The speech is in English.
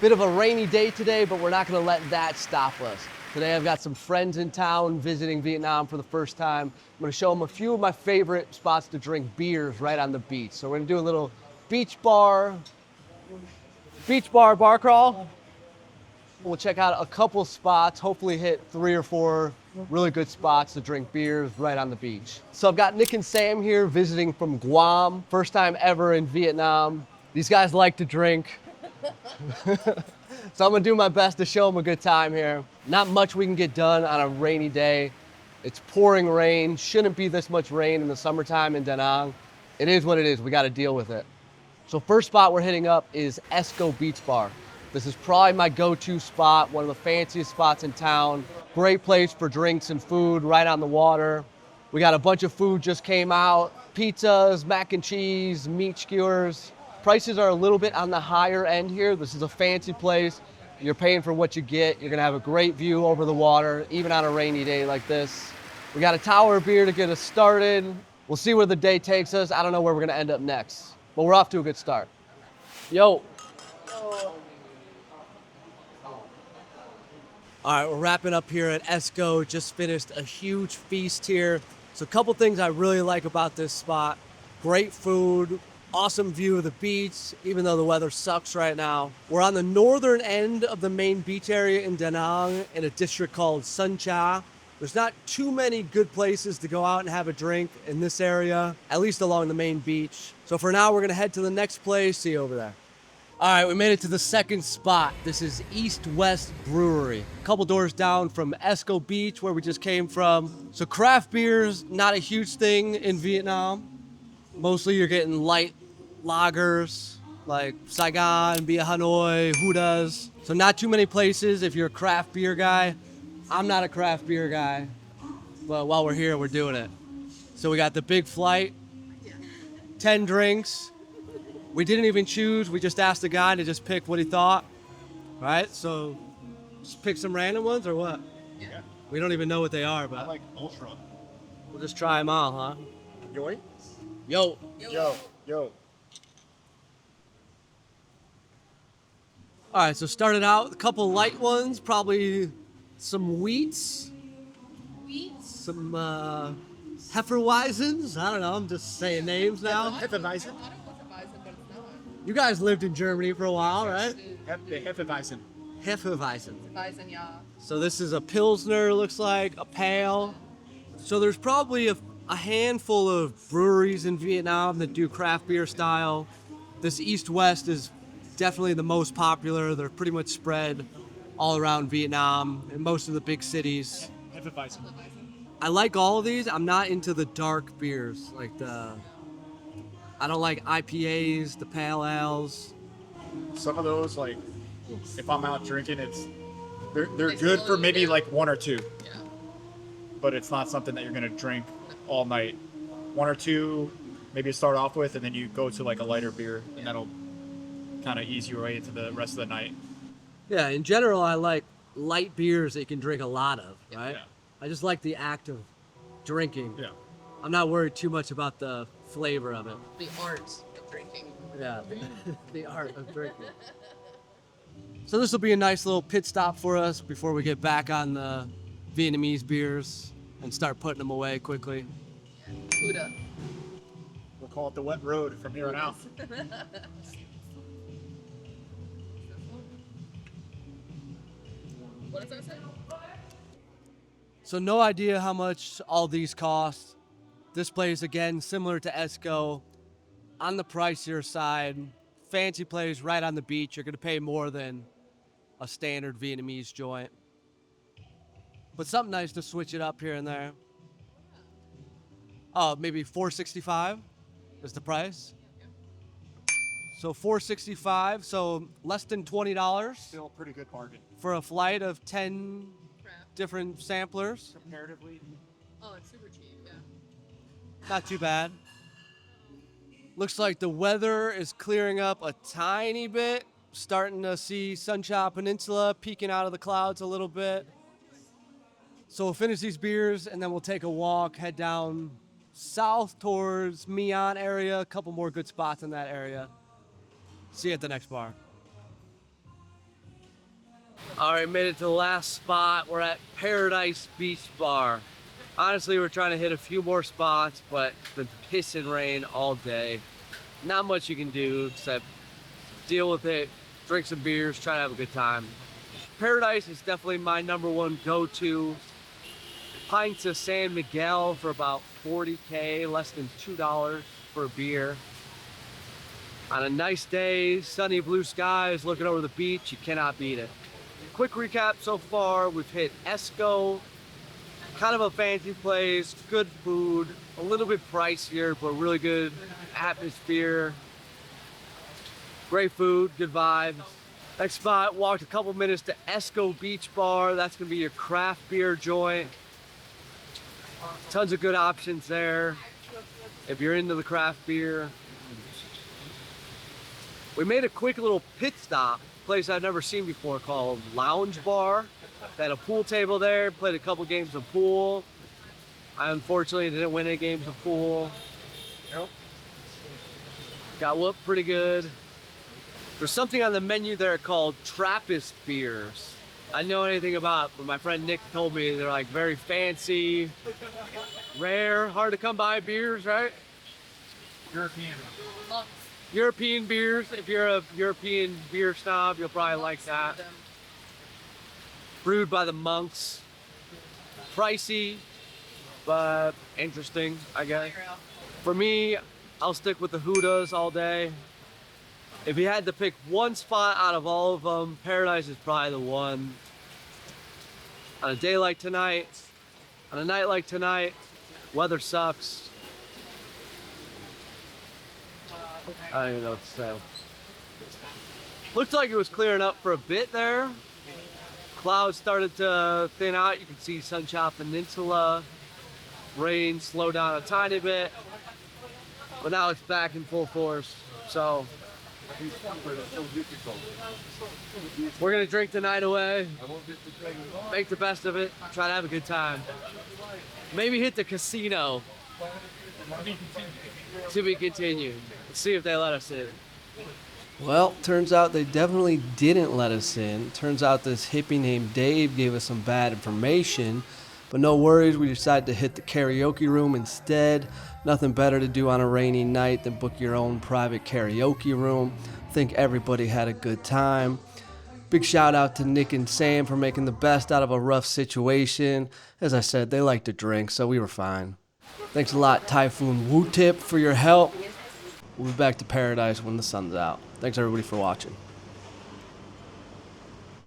Bit of a rainy day today, but we're not gonna let that stop us. Today I've got some friends in town visiting Vietnam for the first time. I'm gonna show them a few of my favorite spots to drink beers right on the beach. So we're gonna do a little beach bar crawl. We'll check out a couple spots, hopefully hit 3 or 4 really good spots to drink beers right on the beach. So I've got Nick and Sam here visiting from Guam. First time ever in Vietnam. These guys like to drink. So I'm gonna do my best to show them a good time here. Not much we can get done on a rainy day. It's pouring rain. Shouldn't be this much rain in the summertime in Da Nang. It is what it is. We gotta deal with it. So first spot we're hitting up is Esco Beach Bar. This is probably my go-to spot, one of the fanciest spots in town. Great place for drinks and food right on the water. We got a bunch of food just came out. Pizzas, mac and cheese, meat skewers. Prices are a little bit on the higher end here. This is a fancy place. You're paying for what you get. You're gonna have a great view over the water, even on a rainy day like this. We got a tower of beer to get us started. We'll see where the day takes us. I don't know where we're gonna end up next, but we're off to a good start. Yo. All right, we're wrapping up here at Esco. Just finished a huge feast here. So a couple things I really like about this spot. Great food, awesome view of the beach, even though the weather sucks right now. We're on the northern end of the main beach area in Da Nang in a district called Sun Cha. There's not too many good places to go out and have a drink in this area, at least along the main beach. So for now, we're gonna head to the next place, see you over there. All right, we made it to the second spot. This is East West Brewery. A couple doors down from Esco Beach, where we just came from. So craft beer's not a huge thing in Vietnam. Mostly you're getting light lagers like Saigon, Bia Hanoi, Hudas. So not too many places if you're a craft beer guy. I'm not a craft beer guy, but while we're here, we're doing it. So we got the big flight, 10 drinks. We didn't even choose. We just asked the guy to just pick what he thought, right? So just pick some random ones or what? Yeah. We don't even know what they are, but I like Ultra. we'll just try them all, huh? Yo. Yo. Yo. All right, so started out with a couple light ones, probably some wheats, some Hefeweizens. I don't know, I'm just saying names now. Hefeweizen. You guys lived in Germany for a while, right? Hefeweizen. Hefeweizen. Weizen, yeah. So this is a Pilsner, looks like, a pale. So there's probably a handful of breweries in Vietnam that do craft beer style. This East-West is definitely the most popular. They're pretty much spread all around Vietnam in most of the big cities. Hefeweizen. I like all of these. I'm not into the dark beers, I don't like IPAs, the pale ales. Some of those, like, if I'm out drinking, they're good for maybe like 1 or 2. Yeah. But it's not something that you're gonna drink all night. 1 or 2, maybe start off with, and then you go to like a lighter beer, and that'll kind of ease your way into the rest of the night. Yeah, in general, I like light beers that you can drink a lot of, right? Yeah. I just like the act of drinking. Yeah. I'm not worried too much about the flavor of it. The art of drinking. Yeah, the art of drinking. So this will be a nice little pit stop for us before we get back on the Vietnamese beers and start putting them away quickly. Buddha. We'll call it the wet road from here on out. What does that say? So no idea how much all these cost. This place, again, similar to Esco, on the pricier side. Fancy place right on the beach. You're going to pay more than a standard Vietnamese joint. But something nice to switch it up here and there. Oh, maybe $4.65 is the price. So $4.65, so less than $20 Still a pretty good bargain. for a flight of 10 Crap. different samplers. Comparatively. Oh, it's super cheap, yeah. Not too bad. Looks like the weather is clearing up a tiny bit. Starting to see Sunshine Peninsula peeking out of the clouds a little bit. So we'll finish these beers and then we'll take a walk, head down south towards Mian area. A couple more good spots in that area. See you at the next bar. All right, made it to the last spot. We're at Paradise Beach Bar. Honestly, we're trying to hit a few more spots, but it's been pissing rain all day. Not much you can do except deal with it, drink some beers, try to have a good time. Paradise is definitely my #1 go-to. Pints of San Miguel for about 40K, less than $2 for a beer. On a nice day, sunny blue skies, looking over the beach, you cannot beat it. Quick recap so far, we've hit Esco, kind of a fancy place, good food, a little bit pricier, but really good atmosphere. Great food, good vibes. Next spot, walked a couple minutes to Esco Beach Bar. That's gonna be your craft beer joint. Tons of good options there if you're into the craft beer. We made a quick little pit stop, place I've never seen before called Lounge Bar. They had a pool table there, played a couple games of pool. I unfortunately didn't win any games of pool. Got whooped pretty good. There's something on the menu there called Trappist beers. I didn't know anything about, but my friend Nick told me they're like very fancy, rare, hard to come by beers, right? European beers. If you're a European beer snob, you'll probably like that. Brewed by the monks. Pricey, but interesting, I guess. For me, I'll stick with the Hudas all day. If you had to pick one spot out of all of them, Paradise is probably the one. On a day like tonight, on a night like tonight, weather sucks. I don't even know what to say. Looked like it was clearing up for a bit there. Clouds started to thin out. You can see Sunshine Peninsula. Rain slowed down a tiny bit. But now it's back in full force. So we're gonna drink the night away, make the best of it, try to have a good time. Maybe hit the casino. To be continued. Let's see if they let us in. Well, turns out they definitely didn't let us in. Turns out this hippie named Dave gave us some bad information. But no worries, we decided to hit the karaoke room instead. Nothing better to do on a rainy night than book your own private karaoke room. I think everybody had a good time. Big shout out to Nick and Sam for making the best out of a rough situation. As I said, they like to drink, so we were fine. Thanks a lot, Typhoon Woo Tip, for your help. We'll be back to Paradise when the sun's out. Thanks everybody for watching.